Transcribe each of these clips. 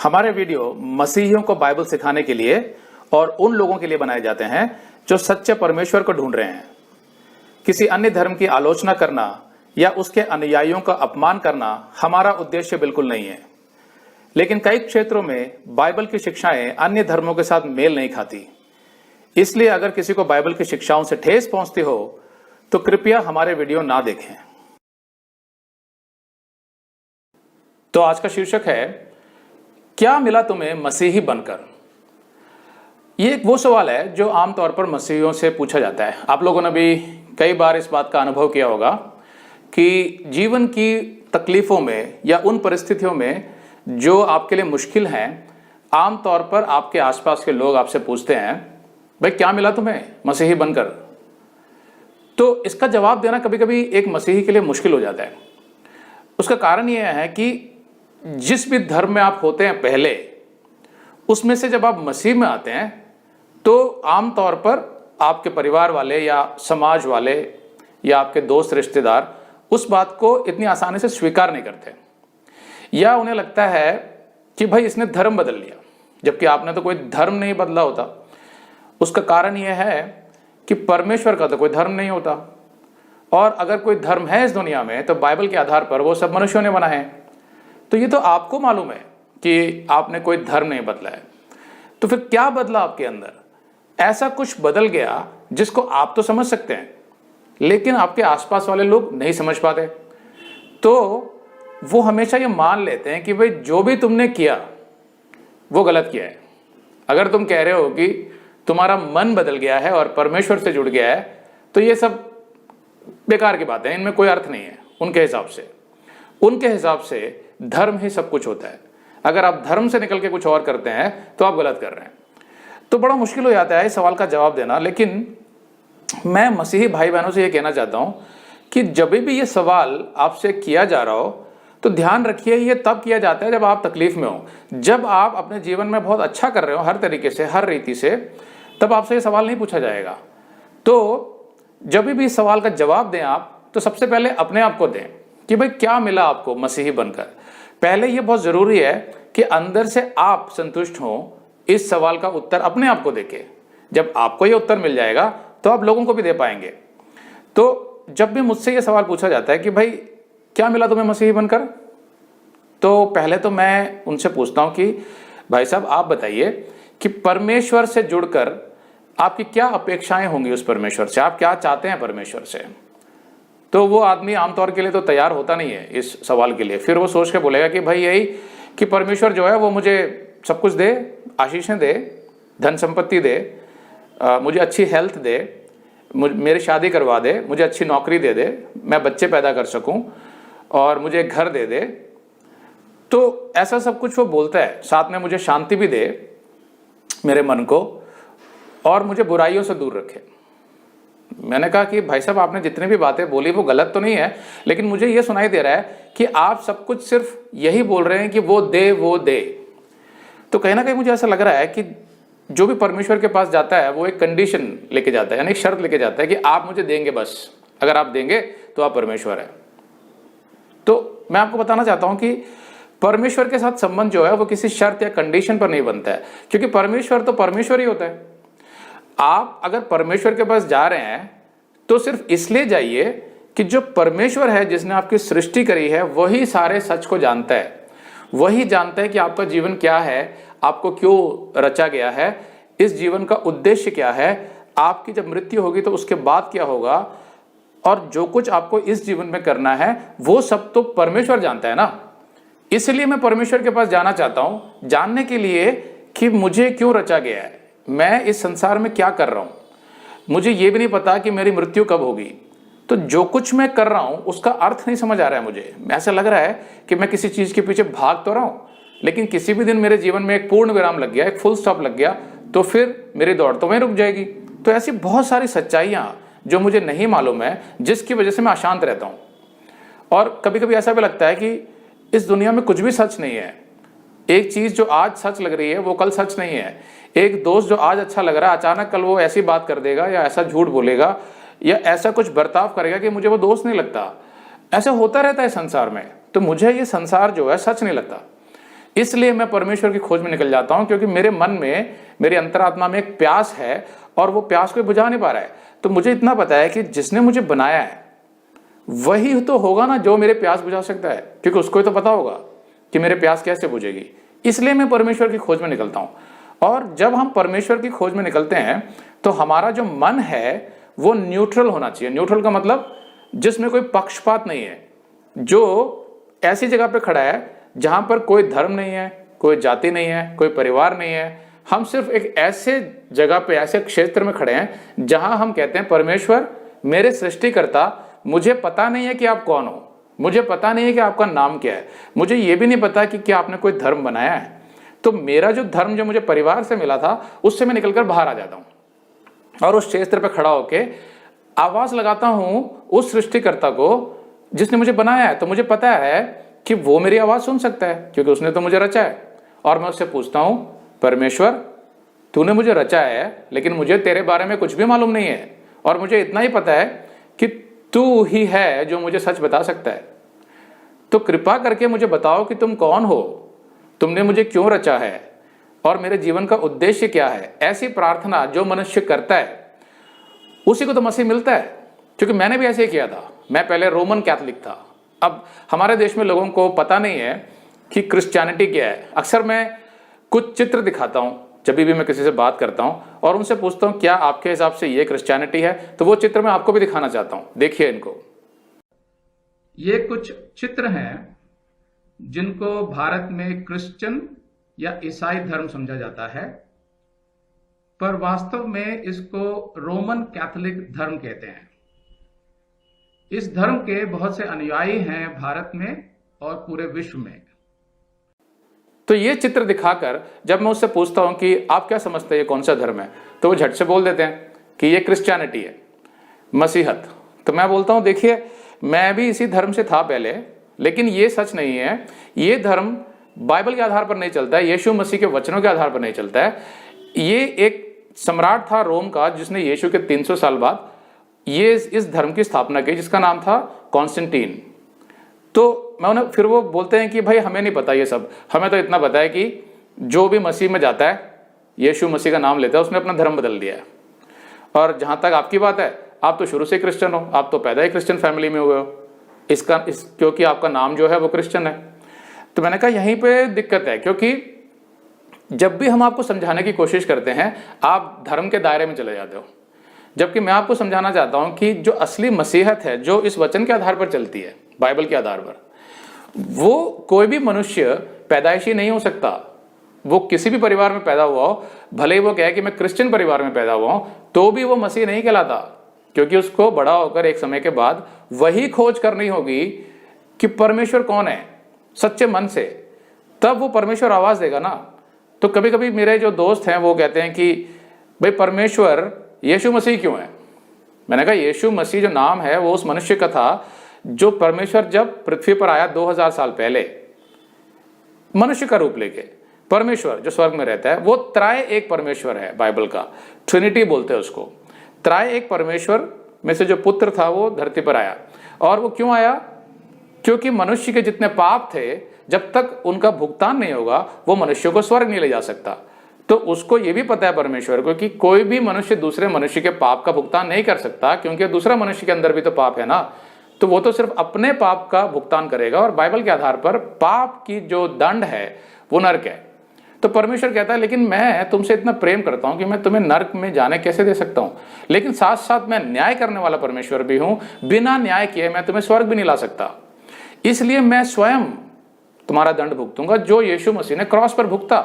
हमारे वीडियो मसीहियों को बाइबल सिखाने के लिए और उन लोगों के लिए बनाए जाते हैं जो सच्चे परमेश्वर को ढूंढ रहे हैं। किसी अन्य धर्म की आलोचना करना या उसके अनुयायियों का अपमान करना हमारा उद्देश्य बिल्कुल नहीं है। लेकिन कई क्षेत्रों में बाइबल की शिक्षाएं अन्य धर्मों के साथ मेल नहीं खाती। इसलिए अगर किसी को बाइबल की शिक्षाओं से ठेस पहुंचती हो तो कृपया हमारे वीडियो ना देखें। तो आज का शीर्षक है, क्या मिला तुम्हें मसीही बनकर। ये एक वो सवाल है जो आमतौर पर मसीहियों से पूछा जाता है। आप लोगों ने भी कई बार इस बात का अनुभव किया होगा कि जीवन की तकलीफों में या उन परिस्थितियों में जो आपके लिए मुश्किल हैं, आमतौर पर आपके आसपास के लोग आपसे पूछते हैं, भाई क्या मिला तुम्हें मसीही बनकर। तो इसका जवाब देना कभी कभी एक मसीही के लिए मुश्किल हो जाता है। उसका कारण यह है कि जिस भी धर्म में आप होते हैं पहले, उसमें से जब आप मसीह में आते हैं तो आमतौर पर आपके परिवार वाले या समाज वाले या आपके दोस्त रिश्तेदार उस बात को इतनी आसानी से स्वीकार नहीं करते, या उन्हें लगता है कि भाई इसने धर्म बदल लिया, जबकि आपने तो कोई धर्म नहीं बदला होता। उसका कारण यह है कि परमेश्वर का तो कोई धर्म नहीं होता, और अगर कोई धर्म है इस दुनिया में तो बाइबल के आधार पर वो सब मनुष्यों ने बना है। तो ये तो आपको मालूम है कि आपने कोई धर्म नहीं बदला है, तो फिर क्या बदला आपके अंदर। ऐसा कुछ बदल गया जिसको आप तो समझ सकते हैं, लेकिन आपके आसपास वाले लोग नहीं समझ पाते। तो वो हमेशा ये मान लेते हैं कि भाई जो भी तुमने किया वो गलत किया है। अगर तुम कह रहे हो कि तुम्हारा मन बदल गया है और परमेश्वर से जुड़ गया है, तो ये सब बेकार की बात है, इनमें कोई अर्थ नहीं है। उनके हिसाब से धर्म ही सब कुछ होता है। अगर आप धर्म से निकल के कुछ और करते हैं तो आप गलत कर रहे हैं। तो बड़ा मुश्किल हो जाता है इस सवाल का जवाब देना। लेकिन मैं मसीही भाई बहनों से ये कहना चाहता हूं कि जब भी ये सवाल आपसे किया जा रहा हो तो ध्यान रखिए, ये तब किया जाता है जब आप तकलीफ में हो। जब आप अपने जीवन में बहुत अच्छा कर रहे हो हर तरीके से, हर रीति से, तब आपसे ये सवाल नहीं पूछा जाएगा। तो जब भी इस सवाल का जवाब दें आप, तो सबसे पहले अपने आप को दें कि भाई क्या मिला आपको मसीही बनकर। पहले ये बहुत जरूरी है कि अंदर से आप संतुष्ट हो इस सवाल का उत्तर अपने आप को देके। जब आपको ये उत्तर मिल जाएगा तो आप लोगों को भी दे पाएंगे। तो जब भी मुझसे ये सवाल पूछा जाता है कि भाई क्या मिला तुम्हें मसीही बनकर, तो पहले तो मैं उनसे पूछता हूं कि भाई साहब आप बताइए कि परमेश्वर से जुड़कर आपकी क्या अपेक्षाएं होंगी उस परमेश्वर से, आप क्या चाहते हैं परमेश्वर से। तो वो आदमी आमतौर के लिए तो तैयार होता नहीं है इस सवाल के लिए। फिर वो सोच के बोलेगा कि भाई यही कि परमेश्वर जो है वो मुझे सब कुछ दे, आशीषें दे, धन संपत्ति दे, मुझे अच्छी हेल्थ दे, मेरी शादी करवा दे, मुझे अच्छी नौकरी दे दे, मैं बच्चे पैदा कर सकूं, और मुझे घर दे दे। तो ऐसा सब कुछ वो बोलता है। साथ में मुझे शांति भी दे मेरे मन को, और मुझे बुराइयों से दूर रखे। मैंने कहा कि भाई साहब आपने जितनी भी बातें बोली वो गलत तो नहीं है, लेकिन मुझे ये सुनाई दे रहा है कि आप सब कुछ सिर्फ यही बोल रहे हैं कि वो दे वो दे। तो कहीं ना कहीं मुझे ऐसा लग रहा है कि जो भी परमेश्वर के पास जाता है वो एक कंडीशन लेके जाता है, यानी एक शर्त लेके जाता है कि आप मुझे देंगे, बस अगर आप देंगे तो आप परमेश्वर है। तो मैं आपको बताना चाहता हूं कि परमेश्वर के साथ संबंध जो है वो किसी शर्त या कंडीशन पर नहीं बनता है, क्योंकि परमेश्वर तो परमेश्वर ही होता है। आप अगर परमेश्वर के पास जा रहे हैं तो सिर्फ इसलिए जाइए कि जो परमेश्वर है जिसने आपकी सृष्टि करी है वही सारे सच को जानता है। वही जानता है कि आपका जीवन क्या है, आपको क्यों रचा गया है, इस जीवन का उद्देश्य क्या है, आपकी जब मृत्यु होगी तो उसके बाद क्या होगा, और जो कुछ आपको इस जीवन में करना है वो सब तो परमेश्वर जानता है ना। इसलिए मैं परमेश्वर के पास जाना चाहता हूं, जानने के लिए कि मुझे क्यों रचा गया है, मैं इस संसार में क्या कर रहा हूं। मुझे ये भी नहीं पता कि मेरी मृत्यु कब होगी। तो जो कुछ मैं कर रहा हूं उसका अर्थ नहीं समझ आ रहा है मुझे। ऐसा लग रहा है कि मैं किसी चीज के पीछे भाग तो रहा हूं, लेकिन किसी भी दिन मेरे जीवन में एक पूर्ण विराम लग गया, एक फुल स्टॉप लग गया, तो फिर मेरी दौड़ तो वहीं रुक जाएगी। तो ऐसी बहुत सारी सच्चाइयां जो मुझे नहीं मालूम है, जिसकी वजह से मैं अशांत रहता हूं। और कभी कभी ऐसा भी लगता है कि इस दुनिया में कुछ भी सच नहीं है। एक चीज जो आज सच लग रही है वो कल सच नहीं है। एक दोस्त जो आज अच्छा लग रहा है अचानक कल वो ऐसी बात कर देगा या ऐसा झूठ बोलेगा या ऐसा कुछ बर्ताव करेगा कि मुझे वो दोस्त नहीं लगता। ऐसा होता रहता है संसार में। तो मुझे ये संसार जो है सच नहीं लगता। इसलिए मैं परमेश्वर की खोज में निकल जाता हूं, क्योंकि मेरे मन में, मेरे अंतरात्मा में एक प्यास है और वो प्यास कोई बुझा नहीं पा रहा है। तो मुझे इतना पता है कि जिसने मुझे बनाया है वही तो होगा ना जो मेरे प्यास बुझा सकता है, क्योंकि उसको ही तो पता होगा कि मेरे प्यास कैसे बुझेगी। इसलिए मैं परमेश्वर की खोज में निकलता हूं। और जब हम परमेश्वर की खोज में निकलते हैं तो हमारा जो मन है वो न्यूट्रल होना चाहिए। न्यूट्रल का मतलब जिसमें कोई पक्षपात नहीं है, जो ऐसी जगह पे खड़ा है जहां पर कोई धर्म नहीं है, कोई जाति नहीं है, कोई परिवार नहीं है। हम सिर्फ एक ऐसे जगह पे, ऐसे क्षेत्र में खड़े हैं जहां हम कहते हैं परमेश्वर मेरे सृष्टिकर्ता, मुझे पता नहीं है कि आप कौन हो, मुझे पता नहीं है कि आपका नाम क्या है, मुझे ये भी नहीं पता कि क्या आपने कोई धर्म बनाया है। तो मेरा जो धर्म जो मुझे परिवार से मिला था उससे मैं निकलकर बाहर आ जाता हूं और उस क्षेत्र पर खड़ा होकर आवाज लगाता हूं उस सृष्टिकर्ता को जिसने मुझे बनाया है। तो मुझे पता है कि वो मेरी आवाज सुन सकता है क्योंकि उसने तो मुझे रचा है। और मैं उससे पूछता हूं, परमेश्वर तूने मुझे रचा है लेकिन मुझे तेरे बारे में कुछ भी मालूम नहीं है, और मुझे इतना ही पता है कि तू ही है जो मुझे सच बता सकता है। तो कृपा करके मुझे बताओ कि तुम कौन हो, तुमने मुझे क्यों रचा है और मेरे जीवन का उद्देश्य क्या है। ऐसी प्रार्थना जो मनुष्य करता है उसी को तो मसीह मिलता है, क्योंकि मैंने भी ऐसे ही किया था। मैं पहले रोमन कैथोलिक था। अब हमारे देश में लोगों को पता नहीं है कि क्रिश्चियनिटी क्या है। अक्सर मैं कुछ चित्र दिखाता हूं जब भी मैं किसी से बात करता हूं और उनसे पूछता हूं क्या आपके हिसाब से ये क्रिश्चियनिटी है, तो वो चित्र मैं आपको भी दिखाना चाहता हूं। देखिए इनको। ये कुछ चित्र हैं जिनको भारत में क्रिश्चियन या ईसाई धर्म समझा जाता है, पर वास्तव में इसको रोमन कैथोलिक धर्म कहते हैं। इस धर्म के बहुत से अनुयायी हैं भारत में और पूरे विश्व में। तो ये चित्र दिखाकर जब मैं उससे पूछता हूं कि आप क्या समझते हैं ये कौन सा धर्म है, तो वो झट से बोल देते हैं कि ये क्रिश्चियनिटी है, मसीहत। तो मैं बोलता हूं देखिए मैं भी इसी धर्म से था पहले, लेकिन ये सच नहीं है। ये धर्म बाइबल के आधार पर नहीं चलता है, यीशु मसीह के वचनों के आधार पर नहीं चलता है। ये एक सम्राट था रोम का जिसने यीशु के 300 साल बाद ये इस धर्म की स्थापना की, जिसका नाम था कॉन्स्टेंटीन। तो मैं उन्हें फिर वो बोलते हैं कि भाई हमें नहीं पता ये सब, हमें तो इतना पता है कि जो भी मसीह में जाता है, यीशु मसीह का नाम लेता है, उसने अपना धर्म बदल दिया है। और जहां तक आपकी बात है, आप तो शुरू से क्रिश्चियन हो, आप तो पैदा ही क्रिश्चियन फैमिली में हुए हो, क्योंकि आपका नाम जो है वो क्रिश्चियन है। तो मैंने कहा यहीं पे दिक्कत है, क्योंकि जब भी हम आपको समझाने की कोशिश करते हैं आप धर्म के दायरे में चले जाते हो, जबकि मैं आपको समझाना चाहता हूं कि जो असली मसीहत है, जो इस वचन के आधार पर चलती है, बाइबल के आधार पर, वो कोई भी मनुष्य पैदाइशी नहीं हो सकता। वो किसी भी परिवार में पैदा हुआ हो, भले ही वो कहे कि मैं क्रिश्चियन परिवार में पैदा हुआ हूं, तो भी वो मसीह नहीं कहलाता, क्योंकि उसको बड़ा होकर एक समय के बाद वही खोज करनी होगी कि परमेश्वर कौन है सच्चे मन से, तब वो परमेश्वर आवाज देगा ना। तो कभी कभी मेरे जो दोस्त हैं वो कहते हैं कि भाई परमेश्वर यीशु मसीह क्यों है। मैंने कहा यीशु मसीह जो नाम है वो उस मनुष्य का था जो परमेश्वर जब पृथ्वी पर आया 2000 साल पहले मनुष्य का रूप लेके। परमेश्वर जो स्वर्ग में रहता है वो त्राय एक परमेश्वर है, बाइबल का ट्रिनिटी बोलते हैं उसको। त्राय एक परमेश्वर में से जो पुत्र था वो धरती पर आया। और वो क्यों आया? क्योंकि मनुष्य के जितने पाप थे, जब तक उनका भुगतान नहीं होगा वो मनुष्य को स्वर्ग नहीं ले जा सकता। तो उसको ये भी पता है परमेश्वर को कि कोई भी मनुष्य दूसरे मनुष्य के पाप का भुगतान नहीं कर सकता, क्योंकि दूसरा मनुष्य के अंदर भी तो पाप है ना। तो वो तो सिर्फ अपने पाप का भुगतान करेगा, और बाइबल के आधार पर पाप की जो दंड है वो नरक है। तो परमेश्वर कहता है लेकिन मैं तुमसे इतना प्रेम करता हूं कि मैं तुम्हें नरक में जाने कैसे दे सकता हूं, लेकिन साथ साथ मैं न्याय करने वाला परमेश्वर भी हूं। बिना न्याय किए मैं तुम्हें स्वर्ग भी नहीं ला सकता, इसलिए मैं स्वयं तुम्हारा दंड भुगतूंगा जो यीशु मसीह ने क्रॉस पर भुगता।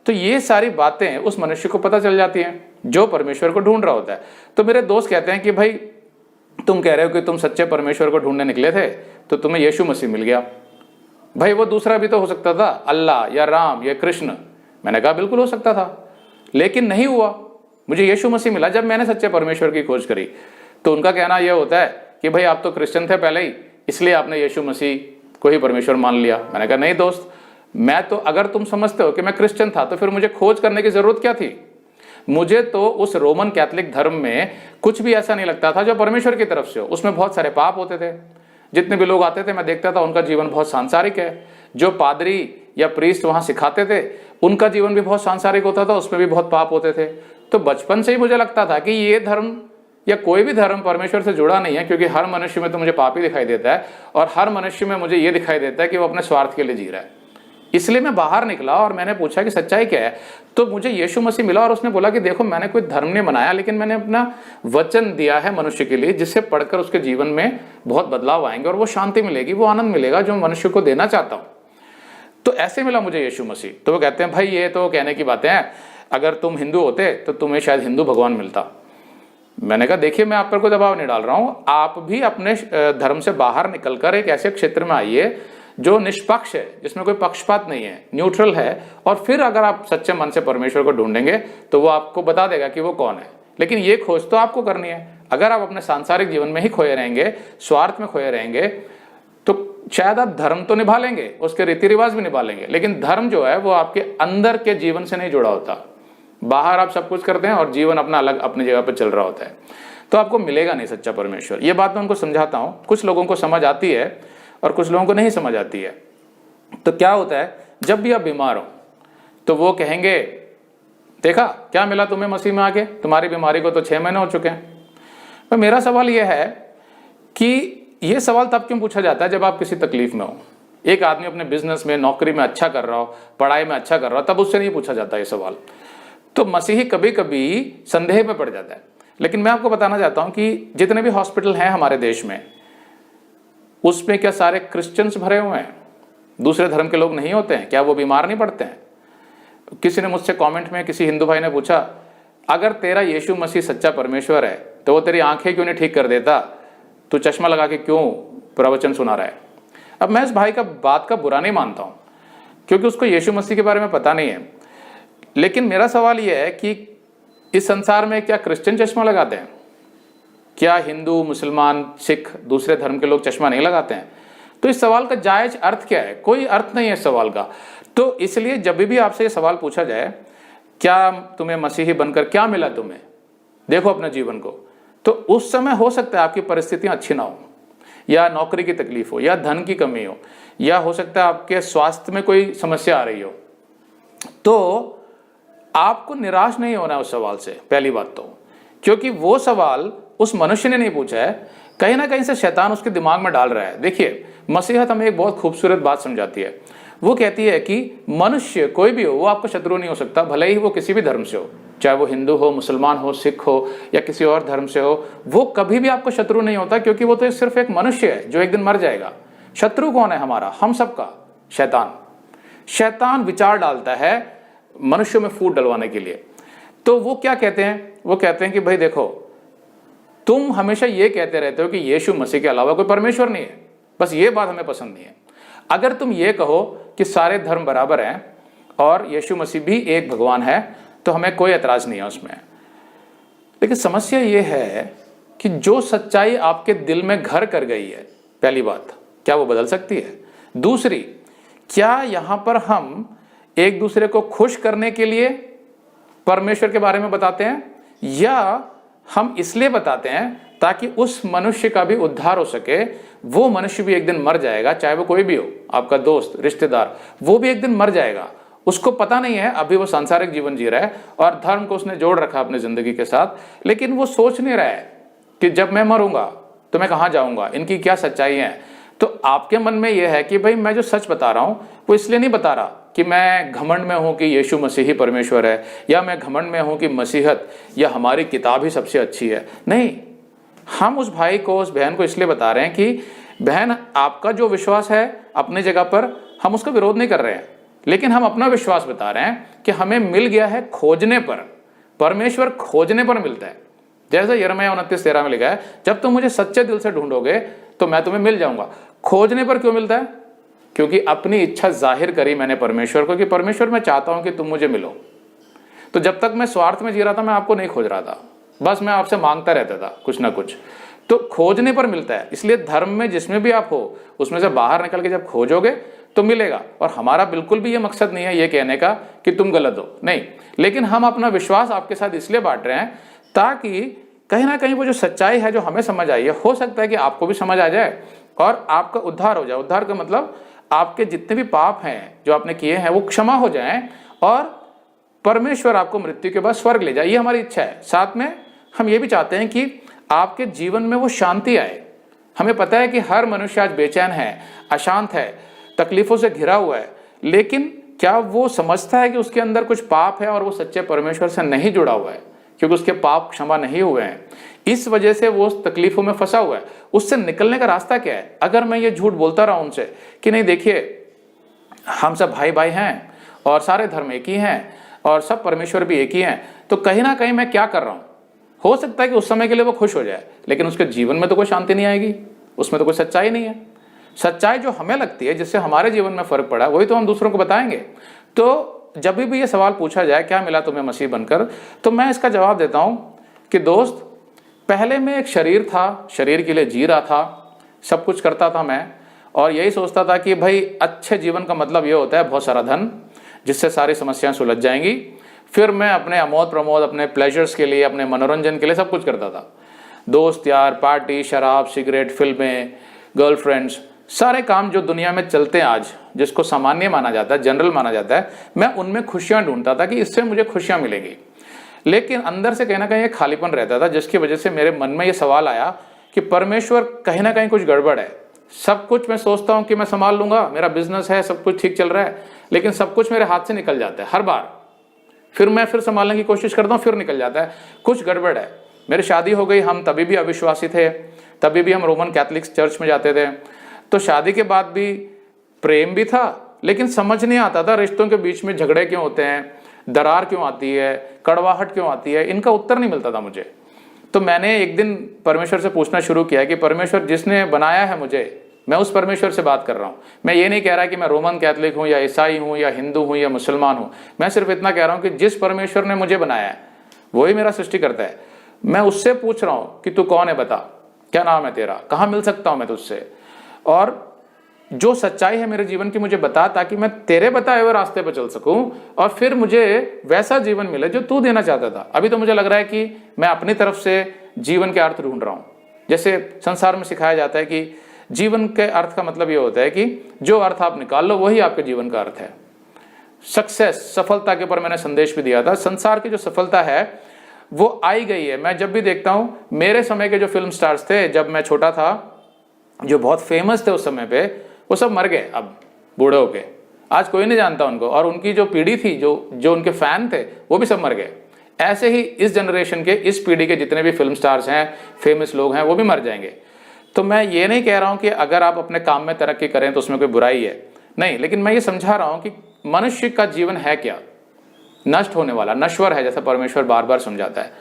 तो ये सारी बातें उस मनुष्य को पता चल जाती हैं जो परमेश्वर को ढूंढ रहा होता है। तो मेरे दोस्त कहते हैं कि भाई तुम कह रहे हो कि तुम सच्चे परमेश्वर को ढूंढने निकले थे तो तुम्हें यीशु मसीह मिल गया। भाई वो दूसरा भी तो हो सकता था, अल्लाह या राम या कृष्ण। मैंने कहा बिल्कुल हो सकता था, लेकिन नहीं हुआ। मुझे यीशु मसीह मिला जब मैंने सच्चे परमेश्वर की खोज करी। तो उनका कहना यह होता है कि भाई आप तो क्रिश्चियन थे पहले ही, इसलिए आपने यीशु मसीह को ही परमेश्वर मान लिया। मैंने कहा नहीं दोस्त, मैं तो, अगर तुम समझते हो कि मैं क्रिश्चियन था तो फिर मुझे खोज करने की जरूरत क्या थी। मुझे तो उस रोमन कैथोलिक धर्म में कुछ भी ऐसा नहीं लगता था जो परमेश्वर की तरफ से हो। उसमें बहुत सारे पाप होते थे। जितने भी लोग आते थे मैं देखता था उनका जीवन बहुत सांसारिक है। जो पादरी या प्रीस्ट वहां सिखाते थे, उनका जीवन भी बहुत सांसारिक होता था, उसमें भी बहुत पाप होते थे। तो बचपन से ही मुझे लगता था कि ये धर्म या कोई भी धर्म परमेश्वर से जुड़ा नहीं है, क्योंकि हर मनुष्य में तो मुझे पाप ही दिखाई देता है और हर मनुष्य में मुझे ये दिखाई देता है कि वो अपने स्वार्थ के लिए जी रहा है। इसलिए मैं बाहर निकला और मैंने पूछा कि सच्चाई क्या है। तो मुझे यीशु मसीह मिला और उसने बोला कि देखो, मैंने कोई धर्म नहीं बनाया, लेकिन मैंने अपना वचन दिया है मनुष्य के लिए, जिससे पढ़कर उसके जीवन में बहुत बदलाव आएंगे और वो शांति मिलेगी, वो आनंद मिलेगा जो मनुष्य को देना चाहता हूँ। तो ऐसे मिला मुझे यीशु मसीह। तो वो कहते हैं, भाई ये तो कहने की बातें हैं, अगर तुम हिंदू होते तो तुम्हें शायद हिंदू भगवान मिलता। मैंने कहा देखिए, मैं आप पर कोई दबाव नहीं डाल रहा हूं, आप भी अपने धर्म से बाहर निकलकर एक ऐसे क्षेत्र में आइए जो निष्पक्ष है, जिसमें कोई पक्षपात नहीं है, न्यूट्रल है, और फिर अगर आप सच्चे मन से परमेश्वर को ढूंढेंगे तो वो आपको बता देगा कि वो कौन है। लेकिन ये खोज तो आपको करनी है। अगर आप अपने सांसारिक जीवन में ही खोए रहेंगे, स्वार्थ में खोए रहेंगे, तो शायद आप धर्म तो निभा लेंगे, उसके रीति रिवाज भी निभा लेंगे, लेकिन धर्म जो है वो आपके अंदर के जीवन से नहीं जुड़ा होता। बाहर आप सब कुछ करते हैं और जीवन अपना अलग अपनी जगह पर चल रहा होता है, तो आपको मिलेगा नहीं सच्चा परमेश्वर। ये बात मैं उनको समझाता हूं। कुछ लोगों को समझ आती है और कुछ लोगों को नहीं समझ आती है। तो क्या होता है, जब भी आप बीमार हो तो वो कहेंगे, देखा क्या मिला तुम्हें मसीह में आके, तुम्हारी बीमारी को तो 6 महीने हो चुके हैं। तो मेरा सवाल यह है कि यह सवाल तब क्यों पूछा जाता है जब आप किसी तकलीफ में हो। एक आदमी अपने बिजनेस में, नौकरी में अच्छा कर रहा हो, पढ़ाई में अच्छा कर रहा हो, तब उससे नहीं पूछा जाता ये सवाल। तो मसीही कभी कभी संदेह में पड़ जाता है। लेकिन मैं आपको बताना चाहता हूं कि जितने भी हॉस्पिटल हैं हमारे देश में, उसमें क्या सारे क्रिश्चियंस भरे हुए हैं? दूसरे धर्म के लोग नहीं होते हैं क्या? वो बीमार नहीं पड़ते हैं? किसी ने मुझसे कमेंट में, किसी हिंदू भाई ने पूछा, अगर तेरा यीशु मसीह सच्चा परमेश्वर है तो वो तेरी आंखें क्यों नहीं ठीक कर देता? तू चश्मा लगा के क्यों प्रवचन सुना रहा है? अब मैं इस भाई का बात का बुरा नहीं मानता हूं, क्योंकि उसको यीशु मसीह के बारे में पता नहीं है। लेकिन मेरा सवाल यह है कि इस संसार में क्या क्रिश्चियन चश्मा लगाते हैं? क्या हिंदू, मुसलमान, सिख, दूसरे धर्म के लोग चश्मा नहीं लगाते हैं? तो इस सवाल का जायज अर्थ क्या है? कोई अर्थ नहीं है इस सवाल का। तो इसलिए जब भी आपसे ये सवाल पूछा जाए, क्या तुम्हें मसीही बनकर क्या मिला तुम्हें, देखो अपने जीवन को, तो उस समय हो सकता है आपकी परिस्थितियां अच्छी ना हो, या नौकरी की तकलीफ हो, या धन की कमी हो, या हो सकता है आपके स्वास्थ्य में कोई समस्या आ रही हो। तो आपको निराश नहीं होना उस सवाल से, पहली बात तो, क्योंकि वो सवाल उस मनुष्य ने नहीं पूछा है, कहीं ना कहीं से शैतान उसके दिमाग में डाल रहा है। देखिए, मसीहत हमें एक बहुत खूबसूरत बात समझाती है। वो कहती है कि मनुष्य कोई भी हो, वो आपका शत्रु नहीं हो सकता, भले ही वो किसी भी धर्म से हो, चाहे वो हिंदू हो, मुसलमान हो, सिख हो, या किसी और धर्म से हो, वो कभी भी आपको शत्रु नहीं होता, क्योंकि वो तो सिर्फ एक मनुष्य है जो एक दिन मर जाएगा। शत्रु कौन है हमारा? हम सबका शैतान। शैतान विचार डालता है मनुष्यों में फूट डलवाने के लिए। तो वो क्या कहते हैं? वो कहते हैं कि भाई देखो, तुम हमेशा ये कहते रहते हो कि यीशु मसीह के अलावा कोई परमेश्वर नहीं है, बस ये बात हमें पसंद नहीं है। अगर तुम ये कहो कि सारे धर्म बराबर हैं और यीशु मसीह भी एक भगवान है, तो हमें कोई एतराज नहीं है उसमें। लेकिन समस्या ये है कि जो सच्चाई आपके दिल में घर कर गई है, पहली बात, क्या वो बदल सकती है? दूसरी, क्या यहां पर हम एक दूसरे को खुश करने के लिए परमेश्वर के बारे में बताते हैं, या हम इसलिए बताते हैं ताकि उस मनुष्य का भी उद्धार हो सके? वो मनुष्य भी एक दिन मर जाएगा, चाहे वो कोई भी हो, आपका दोस्त, रिश्तेदार, वो भी एक दिन मर जाएगा। उसको पता नहीं है, अभी वो सांसारिक जीवन जी रहा है और धर्म को उसने जोड़ रखा अपनी जिंदगी के साथ, लेकिन वो सोच नहीं रहा है कि जब मैं मरूंगा तो मैं कहां जाऊंगा, इनकी क्या सच्चाई है। तो आपके मन में यह है कि भाई मैं जो सच बता रहा हूं वो इसलिए नहीं बता रहा कि मैं घमंड में हूं कि यीशु मसीह ही परमेश्वर है, या मैं घमंड में हूं कि मसीहत या हमारी किताब ही सबसे अच्छी है। नहीं, हम उस भाई को, उस बहन को इसलिए बता रहे हैं कि बहन, आपका जो विश्वास है अपनी जगह पर, हम उसका विरोध नहीं कर रहे हैं, लेकिन हम अपना विश्वास बता रहे हैं कि हमें मिल गया है खोजने पर। परमेश्वर खोजने पर मिलता है। जैसे यिर्मयाह 29:13 में लिखा है, जब तुम मुझे सच्चे दिल से ढूंढोगे तो मैं तुम्हें मिल जाऊंगा। खोजने पर क्यों मिलता है? क्योंकि अपनी इच्छा जाहिर करी मैंने परमेश्वर को कि परमेश्वर, मैं चाहता हूं कि तुम मुझे मिलो। तो जब तक मैं स्वार्थ में जी रहा था, मैं आपको नहीं खोज रहा था, बस मैं आपसे मांगता रहता था कुछ ना कुछ। तो खोजने पर मिलता है। इसलिए धर्म में जिसमें भी आप हो, उसमें से बाहर निकल के जब खोजोगे तो मिलेगा। और हमारा बिल्कुल भी ये मकसद नहीं है ये कहने का कि तुम गलत हो, नहीं, लेकिन हम अपना विश्वास आपके साथ इसलिए बांट रहे हैं ताकि कहीं ना कहीं वो जो सच्चाई है जो हमें समझ आई है, हो सकता है कि आपको भी समझ आ जाए और आपका उद्धार हो जाए। उद्धार का मतलब आपके जितने भी पाप हैं जो आपने किए हैं वो क्षमा हो जाएं और परमेश्वर आपको मृत्यु के बाद स्वर्ग ले जाए, ये हमारी इच्छा है। साथ में हम ये भी चाहते हैं कि आपके जीवन में वो शांति आए। हमें पता है कि हर मनुष्य आज बेचैन है, अशांत है, तकलीफों से घिरा हुआ है, लेकिन क्या वो समझता है कि उसके अंदर कुछ पाप है और वो सच्चे परमेश्वर से नहीं जुड़ा हुआ है, क्योंकि उसके पाप क्षमा नहीं हुए हैं, इस वजह से वो उस तकलीफों में फंसा हुआ है। उससे निकलने का रास्ता क्या है? अगर मैं ये झूठ बोलता रहा उनसे कि नहीं देखिए हम सब भाई भाई हैं और सारे धर्म एक ही हैं और सब परमेश्वर भी एक ही हैं, तो कहीं ना कहीं मैं क्या कर रहा हूँ? हो सकता है कि उस समय के लिए वो खुश हो जाए, लेकिन उसके जीवन में तो कोई शांति नहीं आएगी, उसमें तो कोई सच्चाई नहीं है। सच्चाई जो हमें लगती है, जिससे हमारे जीवन में फर्क पड़ा, वही तो हम दूसरों को बताएंगे। तो जब भी ये सवाल पूछा जाए क्या मिला तुम्हें मसीह बनकर, तो मैं इसका जवाब देता हूं कि दोस्त, पहले मैं एक शरीर था, शरीर के लिए जी रहा था, सब कुछ करता था मैं, और यही सोचता था कि भाई अच्छे जीवन का मतलब ये होता है बहुत सारा धन, जिससे सारी समस्याएं सुलझ जाएंगी। फिर मैं अपने अमोद प्रमोद, अपने प्लेजर्स के लिए, अपने मनोरंजन के लिए सब कुछ करता था। दोस्त यार, पार्टी, शराब, सिगरेट, फिल्में, गर्लफ्रेंड्स, सारे काम जो दुनिया में चलते हैं आज, जिसको सामान्य माना जाता है, जनरल माना जाता है, मैं उनमें खुशियां ढूंढता था कि इससे मुझे खुशियां मिलेंगी। लेकिन अंदर से कहीं ना कहीं एक खालीपन रहता था, जिसकी वजह से मेरे मन में ये सवाल आया कि परमेश्वर कहीं ना कहीं कुछ गड़बड़ है। सब कुछ मैं सोचता हूँ कि मैं संभाल लूंगा, मेरा बिजनेस है, सब कुछ ठीक चल रहा है, लेकिन सब कुछ मेरे हाथ से निकल जाता है हर बार। फिर मैं फिर संभालने की कोशिश करता हूँ, फिर निकल जाता है, कुछ गड़बड़ है। मेरी शादी हो गई, हम तभी भी अविश्वासी थे, तभी भी हम रोमन कैथोलिक चर्च में जाते थे। तो शादी के बाद भी प्रेम भी था, लेकिन समझ नहीं आता था रिश्तों के बीच में झगड़े क्यों होते हैं, दरार क्यों आती है, कड़वाहट क्यों आती है, इनका उत्तर नहीं मिलता था मुझे। तो मैंने एक दिन परमेश्वर से पूछना शुरू किया कि परमेश्वर जिसने बनाया है मुझे, मैं उस परमेश्वर से बात कर रहा हूँ। मैं ये नहीं कह रहा कि मैं रोमन कैथोलिक हूँ या ईसाई हूँ या हिंदू हूँ या मुसलमान हूँ, मैं सिर्फ इतना कह रहा हूँ कि जिस परमेश्वर ने मुझे बनाया है वही मेरा सृष्टि करता है। मैं उससे पूछ रहा हूँ कि तू कौन है, बता, क्या नाम है तेरा, कहाँ मिल सकता हूँ मैं तुझसे, और जो सच्चाई है मेरे जीवन की मुझे बता, ताकि मैं तेरे बताए हुए रास्ते पर चल सकूं और फिर मुझे वैसा जीवन मिले जो तू देना चाहता था। अभी तो मुझे लग रहा है कि मैं अपनी तरफ से जीवन के अर्थ ढूंढ रहा हूं। जैसे संसार में सिखाया जाता है कि जीवन के अर्थ का मतलब ये होता है कि जो अर्थ आप निकाल लो वही आपके जीवन का अर्थ है। सक्सेस, सफलता के ऊपर मैंने संदेश भी दिया था। संसार की जो सफलता है वो आई गई है। मैं जब भी देखता हूं, मेरे समय के जो फिल्म स्टार्स थे जब मैं छोटा था, जो बहुत फेमस थे उस समय पे, वो सब मर गए अब बूढ़े होके, आज कोई नहीं जानता उनको, और उनकी जो पीढ़ी थी, जो उनके फैन थे, वो भी सब मर गए। ऐसे ही इस जनरेशन के, इस पीढ़ी के जितने भी फिल्म स्टार्स हैं, फेमस लोग हैं, वो भी मर जाएंगे। तो मैं ये नहीं कह रहा हूं कि अगर आप अपने काम में तरक्की करें तो उसमें कोई बुराई है, नहीं, लेकिन मैं ये समझा रहा हूं कि मनुष्य का जीवन है क्या, नष्ट होने वाला, नश्वर है, जैसा परमेश्वर बार बार समझाता है।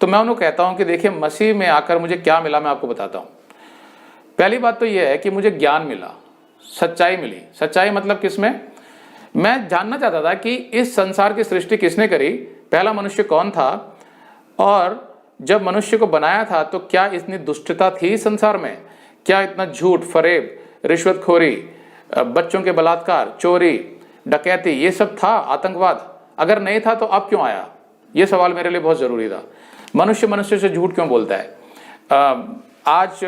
तो मैं उन्हें कहता हूं कि देखिए, मसीह में आकर मुझे क्या मिला, मैं आपको बताता हूं। पहली बात तो यह है कि मुझे ज्ञान मिला, सच्चाई मिली। सच्चाई मतलब किसमें? मैं जानना चाहता था कि इस संसार की सृष्टि किसने करी, पहला मनुष्य कौन था, और जब मनुष्य को बनाया था तो क्या इतनी दुष्टता थी संसार में? क्या इतना झूठ, फरेब, रिश्वतखोरी, बच्चों के बलात्कार, चोरी, डकैती, ये सब था, आतंकवाद? अगर नहीं था तो अब क्यों आया? ये सवाल मेरे लिए बहुत जरूरी था। मनुष्य मनुष्य से झूठ क्यों बोलता है? आज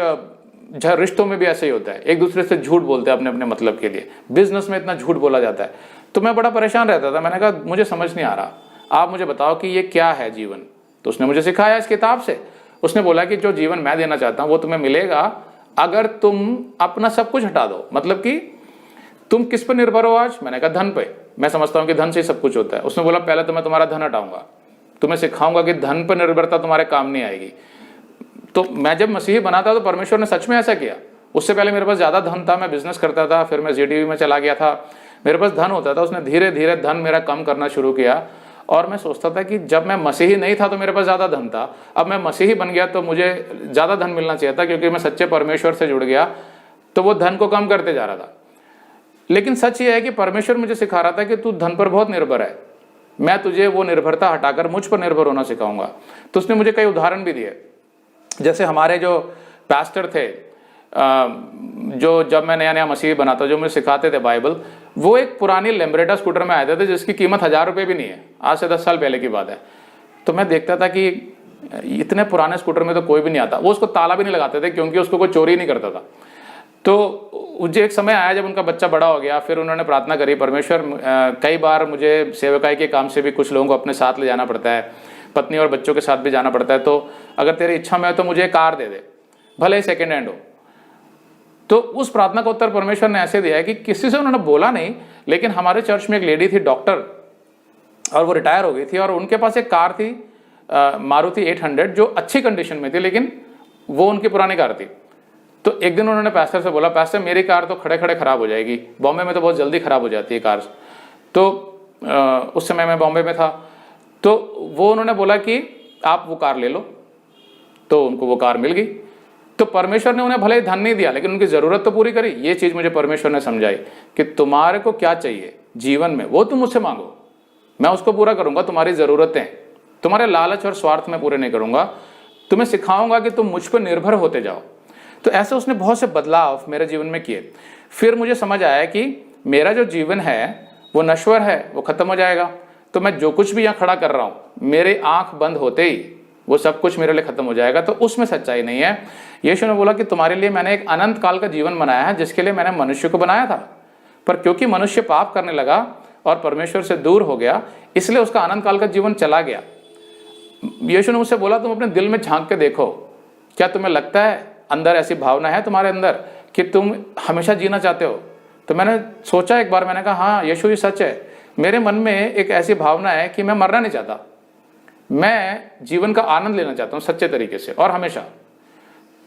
रिश्तों में भी ऐसे ही होता है, एक दूसरे से झूठ बोलते हैं अपने अपने मतलब के लिए। बिजनेस में इतना झूठ बोला जाता है। तो मैं बड़ा परेशान रहता था। मैंने कहा मुझे समझ नहीं आ रहा, आप मुझे बताओ कि ये क्या है जीवन। तो उसने मुझे सिखाया इस किताब से। उसने बोला कि जो जीवन मैं देना चाहता हूं वो तुम्हें मिलेगा अगर तुम अपना सब कुछ हटा दो। मतलब कि तुम किस पर निर्भर हो आज? मैंने कहा धन पे। मैं समझता हूं कि धन से ही सब कुछ होता है। उसने बोला पहले तो मैं तुम्हारा धन हटाऊंगा, तुम्हें सिखाऊंगा कि धन पर निर्भरता तुम्हारे काम नहीं आएगी। तो मैं जब मसीही बना था तो परमेश्वर ने सच में ऐसा किया। उससे पहले मेरे पास ज्यादा धन था, मैं बिजनेस करता था, फिर मैं जीडीवी में चला गया था, मेरे पास धन होता था। उसने धीरे धीरे धन मेरा कम करना शुरू किया, और मैं सोचता था कि जब मैं मसीही नहीं था तो मेरे पास ज्यादा धन था, अब मैं मसीही बन गया तो मुझे ज्यादा धन मिलना चाहिए था, क्योंकि मैं सच्चे परमेश्वर से जुड़ गया, तो वो धन को कम करते जा रहा था। लेकिन सच ये है कि परमेश्वर मुझे सिखा रहा था कि तू धन पर बहुत निर्भर है, मैं तुझे वो निर्भरता हटाकर मुझ पर निर्भर होना सिखाऊंगा। तो उसने मुझे कई उदाहरण भी दिए। जैसे हमारे जो पास्टर थे, जो जब मैं नया नया मसीही बना था, जो मुझे सिखाते थे बाइबल, वो एक पुरानी लेम्ब्रेटा स्कूटर में आए थे जिसकी कीमत 1000 रुपये भी नहीं है। आज से 10 साल पहले की बात है। तो मैं देखता था कि इतने पुराने स्कूटर में तो कोई भी नहीं आता। वो उसको ताला भी नहीं लगाते थे क्योंकि उसको कोई चोरी नहीं करता था। तो मुझे एक समय आया जब उनका बच्चा बड़ा हो गया, फिर उन्होंने प्रार्थना करी, परमेश्वर कई बार मुझे सेवकाई के काम से भी कुछ लोगों को अपने साथ ले जाना पड़ता है, पत्नी और बच्चों के साथ भी जाना पड़ता है, तो अगर तेरी इच्छा में है तो मुझे कार दे दे, भले ही सेकेंड हैंड हो। तो उस प्रार्थना का उत्तर परमेश्वर ने ऐसे दिया है कि किसी से उन्होंने बोला नहीं, लेकिन हमारे चर्च में एक लेडी थी डॉक्टर, और वो रिटायर हो गई थी, और उनके पास एक कार थी मारुति 800 जो अच्छी कंडीशन में थी, लेकिन वो उनकी पुरानी कार थी। तो एक दिन उन्होंने पास्टर से बोला, पास्टर मेरी कार तो खड़े खड़े खराब हो जाएगी, बॉम्बे में तो बहुत जल्दी खराब हो जाती है कार। तो उस समय मैं बॉम्बे में था, तो वो उन्होंने बोला कि आप वो कार ले लो, तो उनको वो कार मिल गई। तो परमेश्वर ने उन्हें भले ही धन नहीं दिया, लेकिन उनकी जरूरत तो पूरी करी। ये चीज मुझे परमेश्वर ने समझाई कि तुम्हारे को क्या चाहिए जीवन में वो तुम मुझसे मांगो, मैं उसको पूरा करूंगा। तुम्हारी जरूरतें, तुम्हारे लालच और स्वार्थ में पूरे नहीं करूंगा, तुम्हें सिखाऊंगा कि तुम मुझ पर निर्भर होते जाओ। तो ऐसे उसने बहुत से बदलाव मेरे जीवन में किए। फिर मुझे समझ आया कि मेरा जो जीवन है वो नश्वर है, वो खत्म हो जाएगा। तो मैं जो कुछ भी यहाँ खड़ा कर रहा हूं, मेरे आंख बंद होते ही वो सब कुछ मेरे लिए खत्म हो जाएगा। तो उसमें सच्चाई नहीं है। यीशु ने बोला कि तुम्हारे लिए मैंने एक अनंत काल का जीवन बनाया है, जिसके लिए मैंने मनुष्य को बनाया था, पर क्योंकि मनुष्य पाप करने लगा और परमेश्वर से दूर हो गया, इसलिए उसका अनंत काल का जीवन चला गया। यीशु ने मुझसे बोला, तुम अपने दिल में झांक के देखो, क्या तुम्हें लगता है अंदर ऐसी भावना है तुम्हारे अंदर कि तुम हमेशा जीना चाहते हो? तो मैंने सोचा एक बार, मैंने कहा हाँ यीशु ये सच है, मेरे मन में एक ऐसी भावना है कि मैं मरना नहीं चाहता, मैं जीवन का आनंद लेना चाहता हूँ सच्चे तरीके से और हमेशा।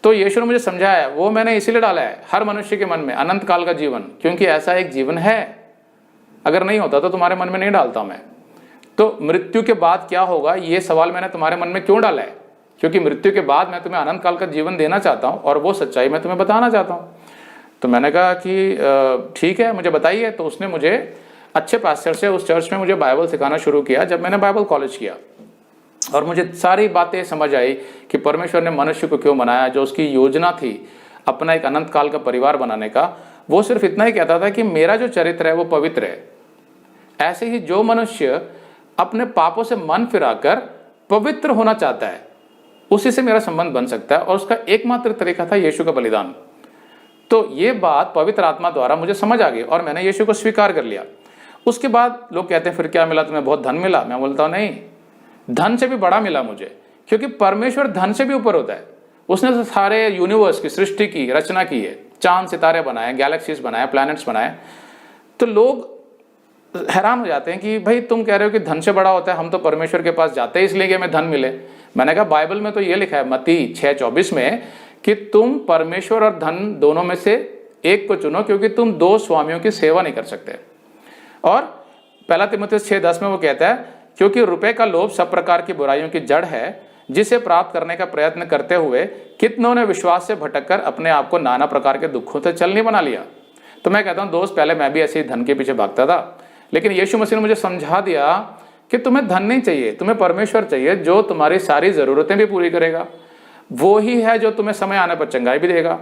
तो यीशु ने मुझे समझाया, वो मैंने इसीलिए डाला है हर मनुष्य के मन में अनंत काल का जीवन, क्योंकि ऐसा एक जीवन है। अगर नहीं होता तो तुम्हारे मन में नहीं डालता मैं। तो मृत्यु के बाद क्या होगा, ये सवाल मैंने तुम्हारे मन में क्यों डाला है? क्योंकि मृत्यु के बाद मैं तुम्हें अनंत काल का जीवन देना चाहता हूँ, और वो सच्चाई मैं तुम्हें बताना चाहता हूँ। तो मैंने कहा कि ठीक है, मुझे बताइए। तो उसने मुझे अच्छे पास्टर से उस चर्च में मुझे बाइबल सिखाना शुरू किया जब मैंने बाइबल कॉलेज किया, और मुझे सारी बातें समझ आई कि परमेश्वर ने मनुष्य को क्यों बनाया। जो उसकी योजना थी अपना एक अनंत काल का परिवार बनाने का, वो सिर्फ इतना ही कहता था कि मेरा जो चरित्र है वो पवित्र है। ऐसे ही जो मनुष्य अपने पापों से मन फिराकर पवित्र होना चाहता है, उसी से मेरा संबंध बन सकता है, और उसका एकमात्र तरीका था यीशु का बलिदान। तो ये बात पवित्र आत्मा द्वारा मुझे समझ आ गई और मैंने यीशु को स्वीकार कर लिया। उसके बाद लोग कहते हैं फिर क्या मिला तुम्हें, बहुत धन मिला? मैं बोलता हूँ नहीं, धन से भी बड़ा मिला मुझे, क्योंकि परमेश्वर धन से भी ऊपर होता है। उसने तो सारे यूनिवर्स की सृष्टि की रचना की है, चांद सितारे बनाए, गैलेक्सीज बनाए, प्लैनेट्स बनाए। तो लोग हैरान हो जाते हैं कि भाई तुम कह रहे हो कि धन से बड़ा होता है, हम तो परमेश्वर के पास जाते हैं इसलिए कि हमें धन मिले। मैंने कहा बाइबल में तो ये लिखा है मत्ती 6:24 में कि तुम परमेश्वर और धन दोनों में से एक को चुनो, क्योंकि तुम दो स्वामियों की सेवा नहीं कर सकते। और पहला तीमुथियुस 6:10 में वो कहता है, क्योंकि रुपए का लोभ सब प्रकार की बुराइयों की जड़ है, जिसे प्राप्त करने का प्रयत्न करते हुए कितनों ने विश्वास से भटककर अपने आप को नाना प्रकार के दुखों से चलनी बना लिया। तो मैं कहता हूं दोस्त, पहले मैं भी ऐसे ही धन के पीछे भागता था, लेकिन यीशु मसीह ने मुझे समझा दिया कि तुम्हें धन नहीं चाहिए, तुम्हें परमेश्वर चाहिए जो तुम्हारी सारी जरूरतें भी पूरी करेगा। वो ही है जो तुम्हें समय आने पर चंगाई भी देगा।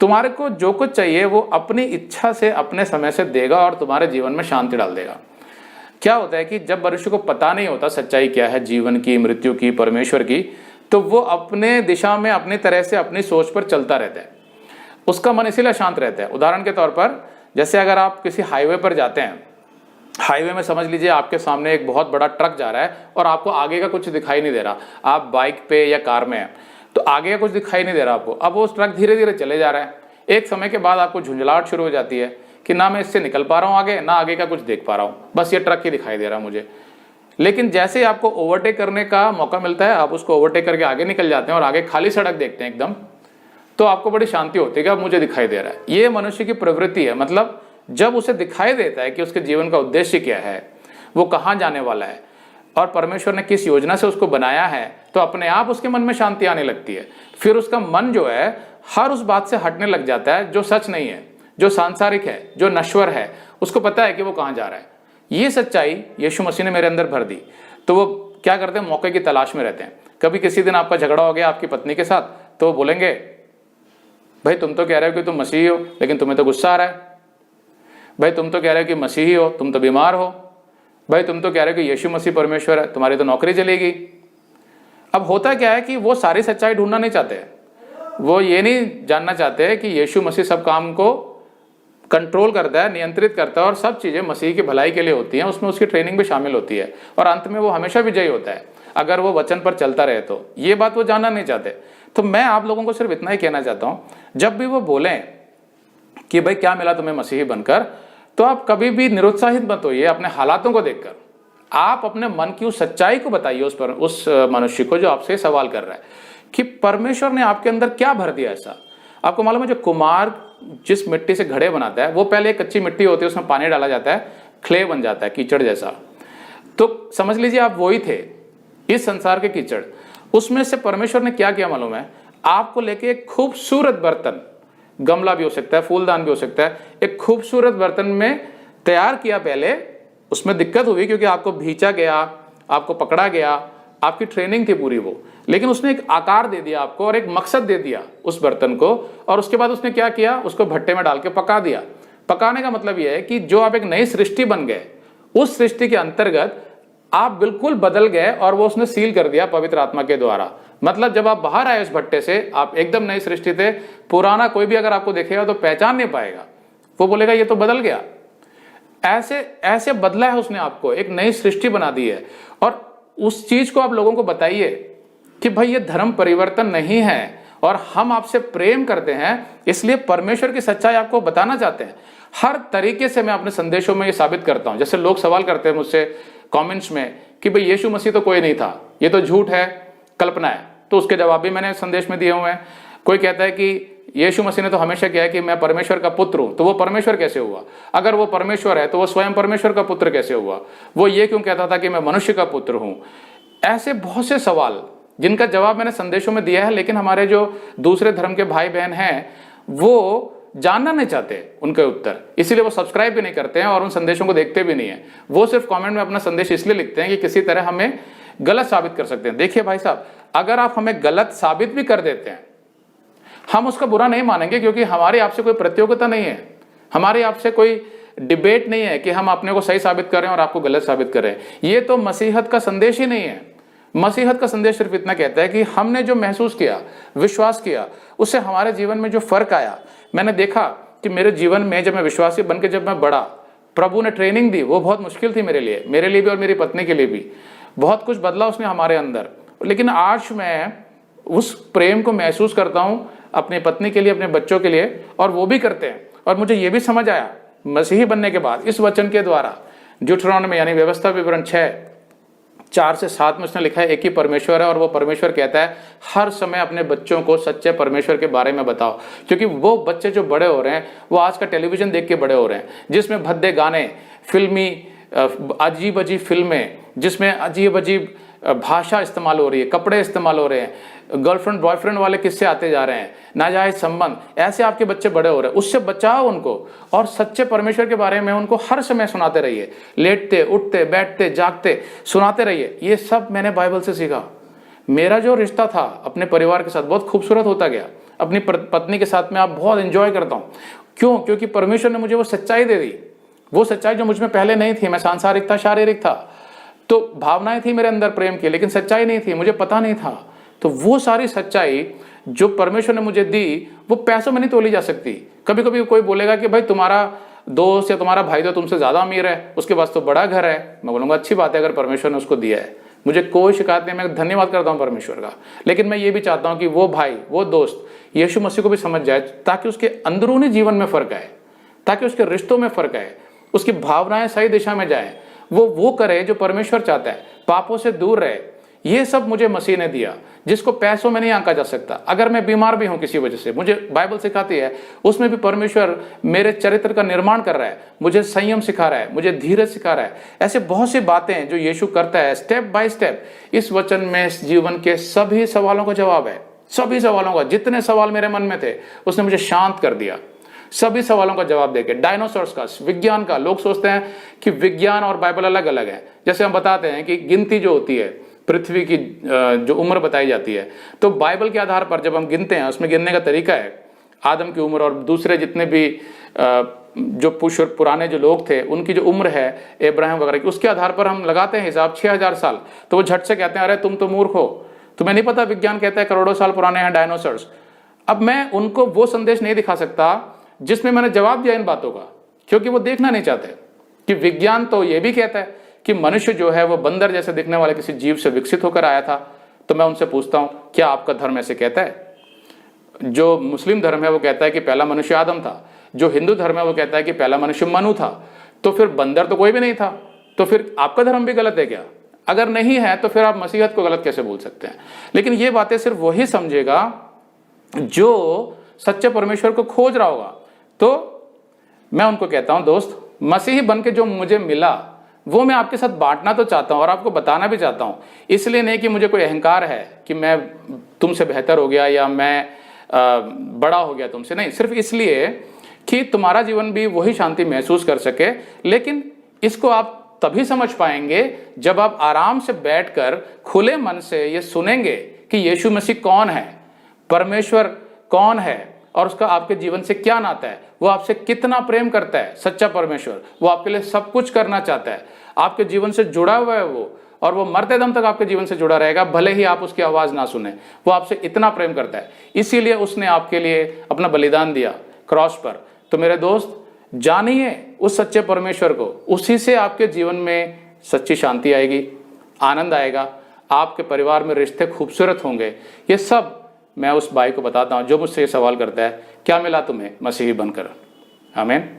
तुम्हारे को जो कुछ चाहिए वो अपनी इच्छा से अपने समय से देगा और तुम्हारे जीवन में शांति डाल देगा। क्या होता है कि जब मनुष्य को पता नहीं होता सच्चाई क्या है, जीवन की, मृत्यु की, परमेश्वर की, तो वो अपने दिशा में अपनी तरह से अपनी सोच पर चलता रहता है, उसका मन इसीलिए शांत रहता है। उदाहरण के तौर पर, जैसे अगर आप किसी हाईवे पर जाते हैं, हाईवे में समझ लीजिए आपके सामने एक बहुत बड़ा ट्रक जा रहा है और आपको आगे का कुछ दिखाई नहीं दे रहा, आप बाइक पे या कार में हैं तो आगे का कुछ दिखाई नहीं दे रहा आपको। अब वो ट्रक धीरे धीरे चले जा रहा है, एक समय के बाद आपको झुंझलाहट शुरू हो जाती है कि ना मैं इससे निकल पा रहा हूँ आगे, ना आगे का कुछ देख पा रहा हूँ, बस ये ट्रक ही दिखाई दे रहा है मुझे। लेकिन जैसे आपको ओवरटेक करने का मौका मिलता है, आप उसको ओवरटेक करके आगे निकल जाते हैं और आगे खाली सड़क देखते हैं एकदम, तो आपको बड़ी शांति होती है कि अब मुझे दिखाई दे रहा है। ये मनुष्य की प्रवृत्ति है। मतलब जब उसे दिखाई देता है कि उसके जीवन का उद्देश्य क्या है, वो कहाँ जाने वाला है और परमेश्वर ने किस योजना से उसको बनाया है, तो अपने आप उसके मन में शांति आने लगती है। फिर उसका मन जो है हर उस बात से हटने लग जाता है जो सच नहीं है, जो सांसारिक है, जो नश्वर है। उसको पता है कि वो कहाँ जा रहा है। ये सच्चाई यीशु मसीह ने मेरे अंदर भर दी। तो वो क्या करते हैं, मौके की तलाश में रहते हैं। कभी किसी दिन आपका झगड़ा हो गया आपकी पत्नी के साथ, तो वो बोलेंगे भाई तुम तो कह रहे हो कि तुम मसीही हो, लेकिन तुम्हें तो गुस्सा आ रहा है। भाई तुम तो कह रहे हो कि मसीही हो, तुम तो बीमार हो। भाई तुम तो कह रहे हो कि यीशु मसीह परमेश्वर है, तुम्हारी तो नौकरी चलेगी। अब होता क्या है कि वो सारी सच्चाई ढूंढना नहीं चाहते, वो ये नहीं जानना चाहते कि यीशु मसीह सब काम को कंट्रोल करता है, नियंत्रित करता है और सब चीज़ें मसीह की भलाई के लिए होती हैं, उसमें उसकी ट्रेनिंग भी शामिल होती है और अंत में वो हमेशा विजयी होता है अगर वो वचन पर चलता रहे। तो ये बात वो जानना नहीं चाहते। तो मैं आप लोगों को सिर्फ इतना ही कहना चाहता हूँ, जब भी वो बोलें कि भाई क्या मिला तुम्हें मसीही बनकर, तो आप कभी भी निरुत्साहित मत होइए अपने हालातों को देखकर। आप अपने मन की उस सच्चाई को बताइए उस मनुष्य को जो आपसे सवाल कर रहा है कि परमेश्वर ने आपके अंदर क्या भर दिया ऐसा। आपको मालूम है, जो कुम्हार जिस मिट्टी से घड़े बनाता है वो पहले एक कच्ची मिट्टी होती है, उसमें पानी डाला जाता है, क्ले बन जाता है, कीचड़ जैसा। तो समझ लीजिए आप वही थे, इस संसार के कीचड़। उसमें से परमेश्वर ने क्या किया मालूम है, आपको लेके एक खूबसूरत बर्तन, गमला भी हो सकता है, फूलदान भी हो सकता है, एक खूबसूरत बर्तन में तैयार किया। पहले उसमें दिक्कत हुई क्योंकि आपको भींचा गया, आपको पकड़ा गया, आपकी ट्रेनिंग थी पूरी वो, लेकिन उसने एक आकार दे दिया आपको और एक मकसद दे दिया उस बर्तन को। और उसके बाद उसने क्या किया, उसको भट्टे में डाल के पका दिया। पकाने का मतलब यह है कि जो आप एक नई सृष्टि बन गए, उस सृष्टि के अंतर्गत आप बिल्कुल बदल गए और वो उसने सील कर दिया पवित्र आत्मा के द्वारा। मतलब जब आप बाहर आए उस भट्टे से, आप एकदम नई सृष्टि थे। पुराना कोई भी अगर आपको देखेगा तो पहचान नहीं पाएगा, वो बोलेगा ये तो बदल गया। ऐसे ऐसे बदला है उसने आपको, एक नई सृष्टि बना दी है। और उस चीज को आप लोगों को बताइए कि भाई ये धर्म परिवर्तन नहीं है और हम आपसे प्रेम करते हैं, इसलिए परमेश्वर की सच्चाई आपको बताना चाहते हैं। हर तरीके से मैं अपने संदेशों में ये साबित करता हूं। जैसे लोग सवाल करते हैं मुझसे कमेंट्स में कि भाई यीशु मसीह तो कोई नहीं था, ये तो झूठ है, कल्पना है, तो उसके जवाब भी मैंने संदेश में दिए हुए हैं। कोई कहता है कि यीशु मसीह ने तो हमेशा कहा है कि मैं परमेश्वर का पुत्र हूं, तो वो परमेश्वर कैसे हुआ? अगर वो परमेश्वर है तो वो स्वयं परमेश्वर का पुत्र कैसे हुआ? वो ये क्यों कहता था कि मैं मनुष्य का पुत्र हूं? ऐसे बहुत से सवाल जिनका जवाब मैंने संदेशों में दिया है, लेकिन हमारे जो दूसरे धर्म के भाई बहन हैं वो जानना नहीं चाहते उनके उत्तर, इसीलिए वो सब्सक्राइब भी नहीं करते हैं और उन संदेशों को देखते भी नहीं है। वो सिर्फ कमेंट में अपना संदेश इसलिए लिखते हैं कि किसी तरह हमें गलत साबित कर सकते हैं। देखिए भाई साहब, अगर आप हमें गलत साबित भी कर देते हैं, हम उसका बुरा नहीं मानेंगे, क्योंकि हमारी आपसे कोई प्रतियोगिता नहीं है, हमारी आपसे कोई डिबेट नहीं है कि हम अपने को सही साबित करें और आपको गलत साबित करें। ये तो मसीहत का संदेश ही नहीं है। मसीहत का संदेश सिर्फ इतना कहता है कि हमने जो महसूस किया, विश्वास किया, उससे हमारे जीवन में जो फर्क आया। मैंने देखा कि मेरे जीवन में जब मैं विश्वासी बन के जब मैं बढ़ा, प्रभु ने ट्रेनिंग दी, वो बहुत मुश्किल थी मेरे लिए भी और मेरी पत्नी के लिए भी। बहुत कुछ बदला उसने हमारे अंदर, लेकिन आज मैं उस प्रेम को महसूस करता हूँ अपनी पत्नी के लिए, अपने बच्चों के लिए, और वो भी करते हैं। और मुझे ये भी समझ आया मसीही बनने के बाद, इस वचन के द्वारा, ड्यूटरॉनमी में यानी व्यवस्था विवरण 6:4-7 में उसने लिखा है एक ही परमेश्वर है, और वो परमेश्वर कहता है हर समय अपने बच्चों को सच्चे परमेश्वर के बारे में बताओ। क्योंकि वो बच्चे जो बड़े हो रहे हैं वो आज का टेलीविजन देख के बड़े हो रहे हैं, जिसमें भद्दे गाने, फिल्मी अजीब अजीब फिल्में, जिसमें अजीब अजीब भाषा इस्तेमाल हो रही है, कपड़े इस्तेमाल हो रहे हैं, गर्लफ्रेंड बॉयफ्रेंड वाले किस्से आते जा रहे हैं, नाजायज संबंध, ऐसे आपके बच्चे बड़े हो रहे हैं। उससे बचाओ उनको और सच्चे परमेश्वर के बारे में उनको हर समय सुनाते रहिए। लेटते उठते बैठते जागते सुनाते रहिए। ये सब मैंने बाइबल से सीखा। मेरा जो रिश्ता था अपने परिवार के साथ बहुत खूबसूरत होता गया। अपनी पत्नी के साथ में आप बहुत एंजॉय करता हूँ। क्यों? क्योंकि परमेश्वर ने मुझे वो सच्चाई दे दी, वो सच्चाई जो मुझ में पहले नहीं थी। मैं सांसारिक था, शारीरिक था, तो भावनाएं थी मेरे अंदर प्रेम की, लेकिन सच्चाई नहीं थी, मुझे पता नहीं था। तो वो सारी सच्चाई जो परमेश्वर ने मुझे दी वो पैसों में नहीं तोली जा सकती। कभी कभी कोई बोलेगा कि भाई तुम्हारा दोस्त या तुम्हारा भाई तो तुमसे ज्यादा अमीर है, उसके पास तो बड़ा घर है। मैं बोलूंगा अच्छी बात है अगर परमेश्वर ने उसको दिया है, मुझे कोई शिकायत नहीं, मैं धन्यवाद करता हूँ परमेश्वर का। लेकिन मैं ये भी चाहता हूँ कि वो भाई, वो दोस्त यीशु मसीह को भी समझ जाए, ताकि उसके अंदरूनी जीवन में फर्क आए, ताकि उसके रिश्तों में फर्क आए, उसकी भावनाएं सही दिशा में जाए, वो करे जो परमेश्वर चाहता है, पापों से दूर रहे। ये सब मुझे मसीह ने दिया, जिसको पैसों में नहीं आंका जा सकता। अगर मैं बीमार भी हूं किसी वजह से, मुझे बाइबल सिखाती है उसमें भी परमेश्वर मेरे चरित्र का निर्माण कर रहा है, मुझे संयम सिखा रहा है, मुझे धीरज सिखा रहा है। ऐसे बहुत सी बातें जो यीशु करता है स्टेप बाय स्टेप। इस वचन में इस जीवन के सभी सवालों का जवाब है। सभी सवालों का, जितने सवाल मेरे मन में थे उसने मुझे शांत कर दिया। सभी सवालों का जवाब देके, डायनासोर्स का, विज्ञान का। लोग सोचते हैं कि विज्ञान और बाइबल अलग अलग है। जैसे हम बताते हैं कि गिनती जो होती है, पृथ्वी की जो उम्र बताई जाती है, तो बाइबल के आधार पर जब हम गिनते हैं, उसमें गिनने का तरीका है आदम की उम्र और दूसरे जितने भी जो पुराने जो लोग थे उनकी जो उम्र है, इब्राहिम वगैरह की, उसके आधार पर हम लगाते हैं हिसाब 6000 साल। तो वो झट से कहते हैं अरे तुम तो मूर्ख हो, तुम्हें नहीं पता विज्ञान कहता है करोड़ों साल पुराने हैं डायनासोर्स। अब मैं उनको वो संदेश नहीं दिखा सकता जिसमें मैंने जवाब दिया इन बातों का, क्योंकि वो देखना नहीं चाहते कि विज्ञान तो ये भी कहता है कि मनुष्य जो है वो बंदर जैसे दिखने वाले किसी जीव से विकसित होकर आया था। तो मैं उनसे पूछता हूं, क्या आपका धर्म ऐसे कहता है? जो मुस्लिम धर्म है वो कहता है कि पहला मनुष्य आदम था, जो हिंदू धर्म है वो कहता है कि पहला मनुष्य मनु था। तो फिर बंदर तो कोई भी नहीं था, तो फिर आपका धर्म भी गलत है क्या? अगर नहीं है तो फिर आप मसीहत को गलत कैसे बोल सकते हैं? लेकिन ये बातें सिर्फ वही समझेगा जो सच्चे परमेश्वर को खोज रहा होगा। तो मैं उनको कहता हूं, दोस्त, मसीही बन के जो मुझे मिला वो मैं आपके साथ बांटना तो चाहता हूं और आपको बताना भी चाहता हूं। इसलिए नहीं कि मुझे कोई अहंकार है कि मैं तुमसे बेहतर हो गया या मैं बड़ा हो गया तुमसे, नहीं, सिर्फ इसलिए कि तुम्हारा जीवन भी वही शांति महसूस कर सके। लेकिन इसको आप तभी समझ पाएंगे जब आप आराम से बैठकर खुले मन से ये सुनेंगे कि यीशु मसीह कौन है, परमेश्वर कौन है और उसका आपके जीवन से क्या नाता है, वो आपसे कितना प्रेम करता है। सच्चा परमेश्वर वो आपके लिए सब कुछ करना चाहता है, आपके जीवन से जुड़ा हुआ है वो, और वो मरते दम तक आपके जीवन से जुड़ा रहेगा, भले ही आप उसकी आवाज ना सुने। वो आपसे इतना प्रेम करता है, इसीलिए उसने आपके लिए अपना बलिदान दिया क्रॉस पर। तो मेरे दोस्त, जानिए उस सच्चे परमेश्वर को, उसी से आपके जीवन में सच्ची शांति आएगी, आनंद आएगा, आपके परिवार में रिश्ते खूबसूरत होंगे। ये सब मैं उस भाई को बताता हूं जो मुझसे ये सवाल करता है, क्या मिला तुम्हें मसीही बनकर? आमीन।